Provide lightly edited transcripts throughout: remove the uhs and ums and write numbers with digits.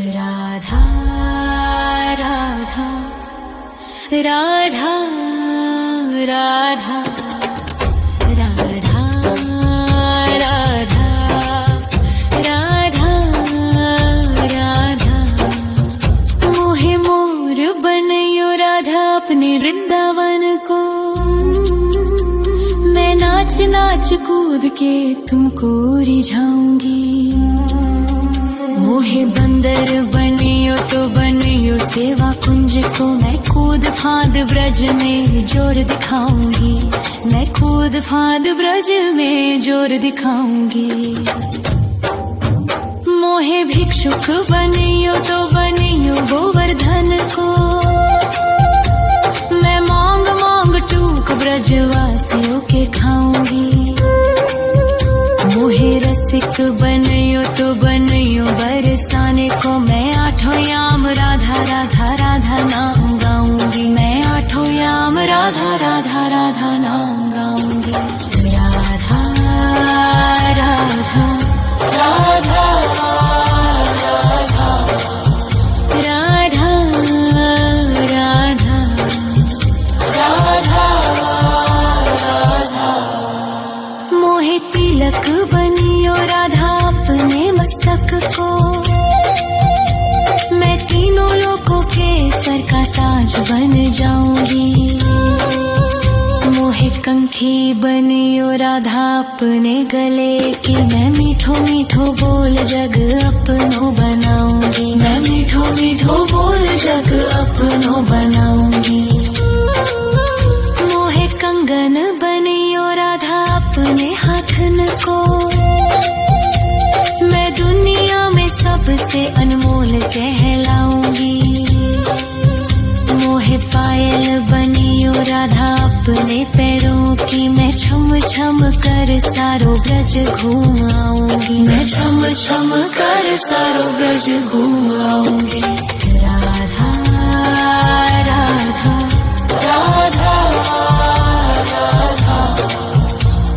राधा राधा राधा राधा राधा राधा राधा राधा मोहे मोर बनयो राधा अपने वृंदावन को। मैं नाच नाच कूद के तुमको रिझाऊंगी। मोहे बंदर बनियो तो बनियो सेवा कुंज को। मैं कूद फांद ब्रज में जोर दिखाऊंगी। मैं कूद फांद ब्रज में जोर दिखाऊंगी। मोहे भिक्षुक बनियो तो बनियो गोवर्धन को। मैं मांग मांग टूक ब्रजवासियों के खाऊंगी। मोहे रसिक बनियो तो बनियो बरसाने को। मैं आठों याम राधा राधा राधा नाम गाऊंगी। मैं आठों याम राधा राधा राधा नाम गाऊंगी। राधा राधा राधा राधा राधा राधा राधा। मोहे तिलक बनियो राधा अपने मस्तक को। मैं तीनों लोगों के सर का ताज बन जाऊंगी। मोहे कंठी बनियो राधा अपने गले की। मैं मीठो मीठो बोल जग अपनो बनाऊंगी। मैं मीठो मीठो बोल जग अपनो बनाऊंगी। मोहे कंगन बनियो राधा अपने हाथन को। मैं दुनिया में सबसे अनमोल कहलाऊंगी। मोहे पायल बनियो राधा अपने पैरों की। मैं छम छम कर सारो ब्रज घूम आऊंगी। मैं छम छम कर सारो ब्रज घूम आऊंगी। राधा राधा राधा राधा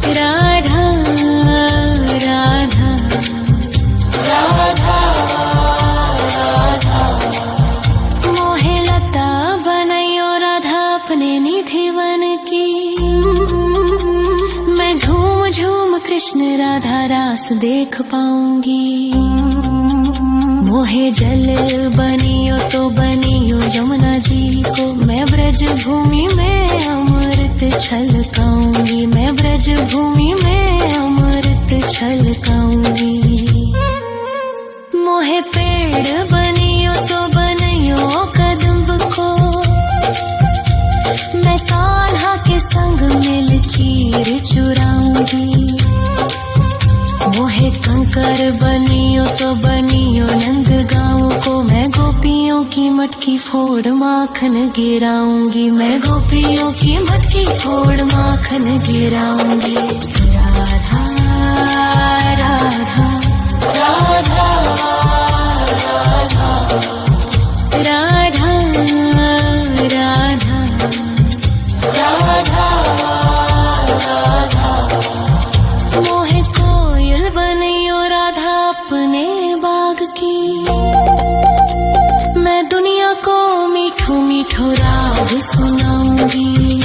राधा राधा राधा। मोहे लता बनयो राधा अपने निधि वन की। मैं झूम झूम कृष्ण राधा रास देख पाऊंगी। मोहे जल बनियो तो बनियो यमुना जी को। मैं ब्रज भूमि में अमृत छलकाऊंगी। मैं ब्रज भूमि में अमृत छलकाऊंगी। मोहे पेड़ बनियो तो बनियो कदम्ब को। मैं कान्हा के संग मिल चीर चुराऊंगी। मोहे कंकर बनियो तो बनियो नंद गाँव को। मैं गोपियों की मटकी फोड़ माखन गिराऊंगी। मैं गोपियों की मटकी फोड़ माखन गिराऊंगी। राधा राधा राधा राधा राधा राधा राधा। मोहे कोयल बनियो राधा अपने बाग की। मैं दुनिया को मीठो मीठो राग सुनाऊंगी।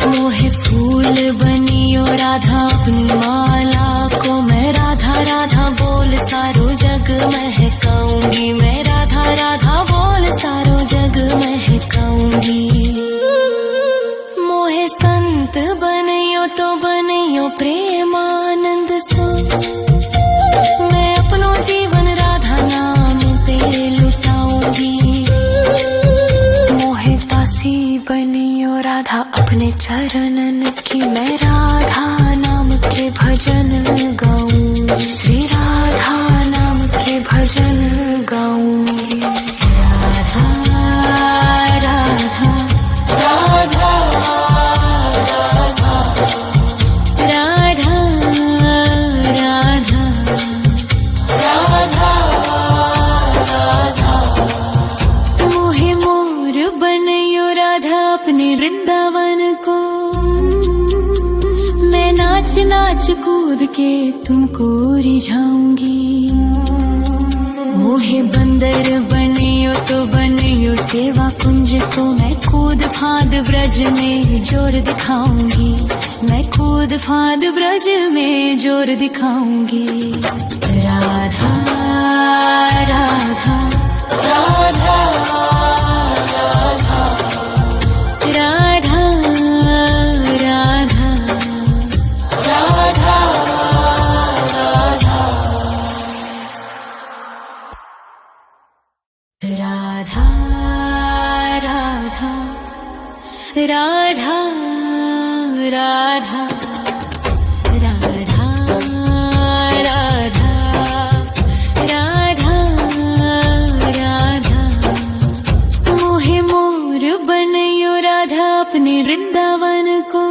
मोहे फूल बनियो राधा अपनी माला को। मैं राधा राधा बोल सारो जग महकाऊंगी। मैं राधा राधा बोल सारो जग महकाऊंगी। मोहे संत बनियो तो बनियो प्रेमानंद सो। मैं अपनो जीवन राधा नाम पे लुटाऊंगी। मोहे दासी बनियो राधा अपने चरणन की। मैं राधा नाम के भजन गाऊंगी। श्री राधा नाम के भजन गाऊंगी। राधा राधा राधा राधा राधा राधा राधा। मोहे मोर बनयो राधा अपने वृंदावन को। मैं नाच नाच कूद के तुमको रिझाऊंगी। मोहे बंदर बनियो तो बनियो सेवा कुंज को मैं कूद फाद ब्रज में जोर दिखाऊंगी, मैं कूद फाद ब्रज में जोर दिखाऊंगी। राधा राधा राधा राधा राधा राधा राधा राधा राधा राधा राधा राधा राधा राधा मोहे मोर बनयो राधा अपने वृंदावन को,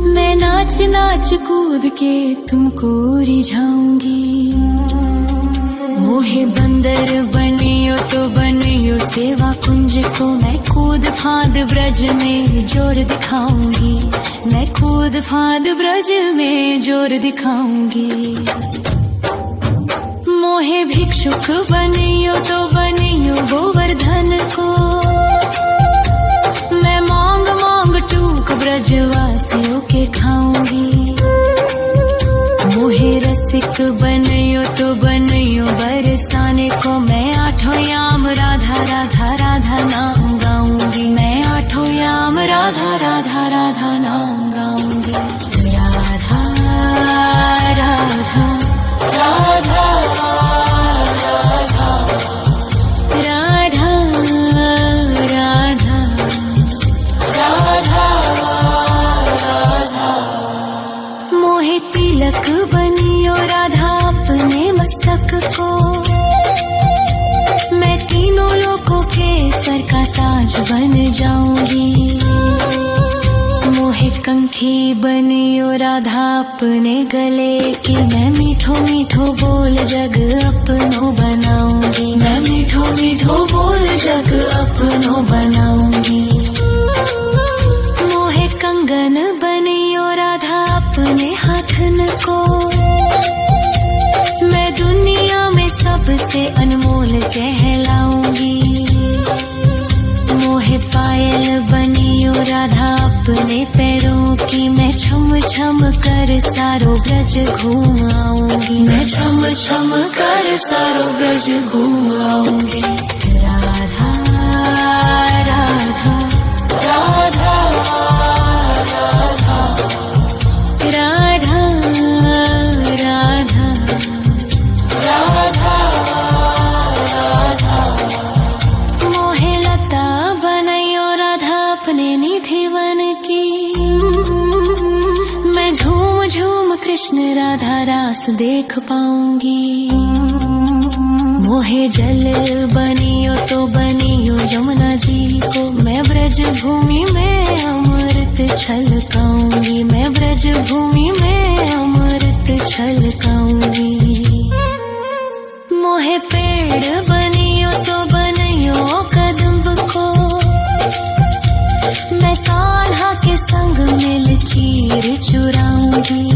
मैं नाच नाच कूद के तुमको रिझाऊंगी। मोहे बंदर बनियो तो बनियो सेवा कुंज को मैं कूद फाद ब्रज में जोर दिखाऊंगी, मैं कूद फाद ब्रज में जोर दिखाऊंगी। मोहे भिक्षुक बनियो तो बनियो गोवर्धन को, मैं मांग मांग टूक ब्रजवासियों के खाऊंगी। मोहे रसिक बनियो तो बनियो बरसाने को, मैं आठों याम राधा राधा राधा नाम गाऊंगी, मैं आठों याम राधा राधा राधा नाम गाऊंगी। राधा राधा राधा राधा राधा राधा राधा मोहे तिलक बनियो राधा अपने मस्तक को, मैं तीनों लोगों के सर का ताज बन जाऊंगी। मोहे कंठी बनियो राधा अपने गले की, मैं मीठो मीठो बोल जग अपनो बनाऊंगी, मैं मीठो मीठो बोल जग अपनो बनाऊंगी। मोहे कंगन बनियो राधा अपने हाथन को, मैं दुनिया में सबसे अनमोल कहलाऊंगी। मोहे पायल बनियो राधा अपने पैरों की, मैं छम छम कर सारो ब्रज घूम आऊंगी, मैं छम छम कर सारो ब्रज घूम आऊंगी। राधा राधा राधा राधा राधा राधा राधा राधा मोहे लता बनयो राधा अपने निधि वन की, मैं झूम झूम कृष्ण राधा रास देख पाऊंगी। मोहे जल बनियो तो बनियो यमुना जी को, मैं ब्रज भूमि में अमृत छलकाऊंगी, मैं ब्रज भूमि में अमृत छलकाऊंगी। मोहे पेड़ बनियो तो बनियो कदम्ब को, मैं कान्हा के संग मिल चीर चुराऊंगी।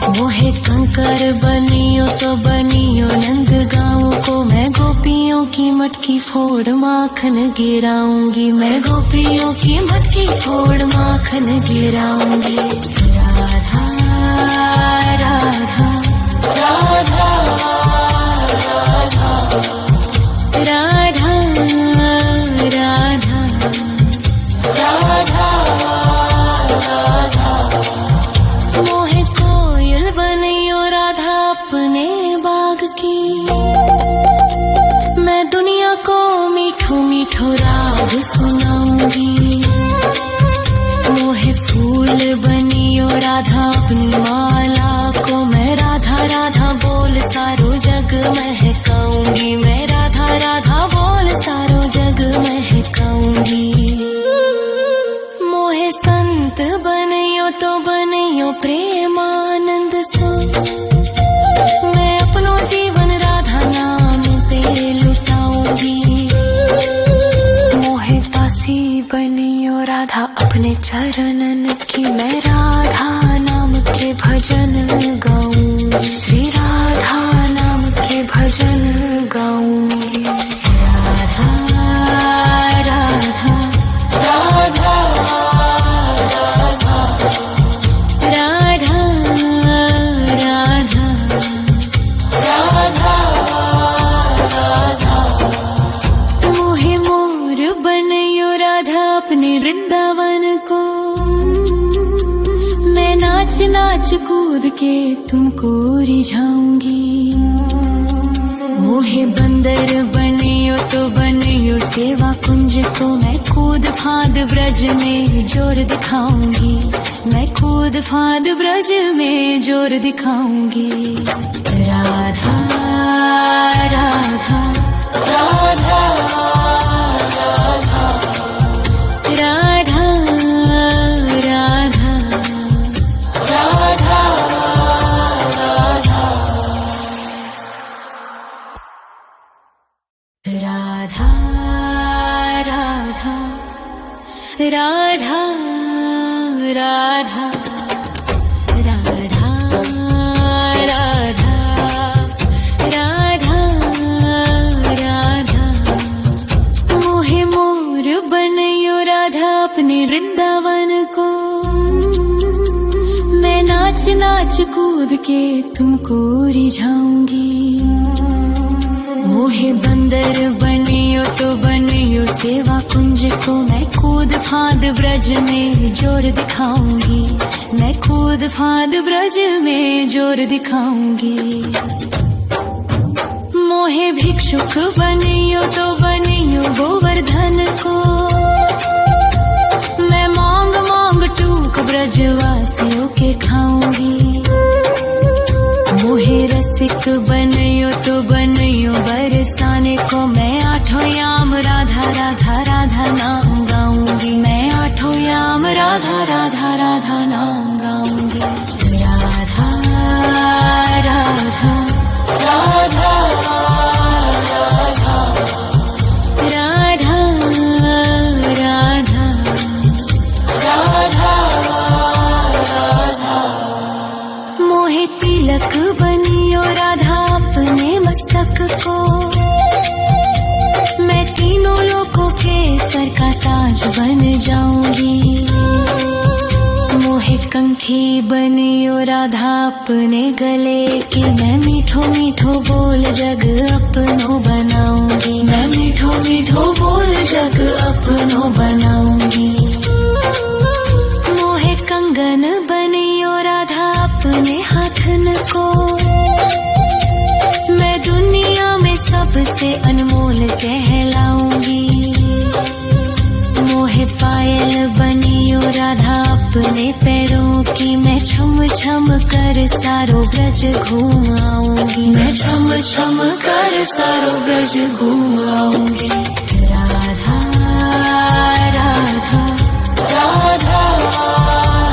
मोहे कंकर बनियो तो बनियो नंद गाँव को, मैं गोपियों की मटकी फोड़ माखन गिराऊंगी, मैं गोपियों की मटकी फोड़ माखन गिराऊंगी। राधा राधा राधा राधा राधा राधा राधा मोहे कोयल बनियो राधा अपने बाग की, मैं दुनिया को मीठो मीठो राग सुनाऊंगी। मोहे फूल बनियो राधा अपनी माला को, मैं राधा राधा बोल सारो जग महकाऊंगी, मैं राधा राधा बोल सारो जग महकाऊंगी। मोहे संत बनियो तो बनियो प्रेमानंद सो, मैं अपनो जीवन राधा नाम पे लुटाऊंगी। मोहे दासी बनियो राधा अपने चरणन की, मैं राधा नाम के भजन गाऊंगी, श्री राधा नाम कूद के तुमको रिझाऊंगी। मोहे बंदर बनियो तो बनियो सेवा कुंज को, मैं कूद फांद ब्रज में जोर दिखाऊंगी। मैं कूद फांद ब्रज में जोर दिखाऊंगी। राधा राधा राधा राधा राधा राधा राधा राधा राधा राधा राधा राधा राधा राधा। मोहे मोर बनयो राधा अपने वृंदावन को, मैं नाच नाच कूद के तुमको रिझाऊंगी। मोहे बंदर बनियो तो बनियो सेवा कुंज को, मैं कूद फांद ब्रज में जोर दिखाऊंगी। मैं कूद फांद ब्रज में जोर दिखाऊंगी। मोहे भिक्षुक बनियो तो बनियो गोवर्धन को, मैं मांग मांग टूक ब्रजवासियों के खाऊंगी। मोहे रसिक बनियो तो बनियो बरसाने को, मैं आठों याम राधा राधा राधा नाम गाऊंगी। मैं आठों याम राधा राधा राधा नाम गाऊंगी। राधा राधा राधा राधा राधा राधा राधा। मोहे तिलक बनियो राधा अपने मस्तक को, मैं तीनों लोगों के सर का ताज बन जाऊंगी। मोहे कंठी बनियो राधा अपने गले की, मैं मीठो मीठो बोल जग अपनो बनाऊंगी। मैं मीठो मीठो बोल जग अपनो बनाऊंगी। मोहे कंगन बनियो राधा अपने हाथन को, मैं दुनिया में सबसे अनमोल कहलाऊंगी। मोहे पायल बनियो राधा अपने पैरों की, मैं छम छम कर सारो ब्रज घूम आऊंगी। मैं छम छम कर सारो ब्रज घूम आऊंगी।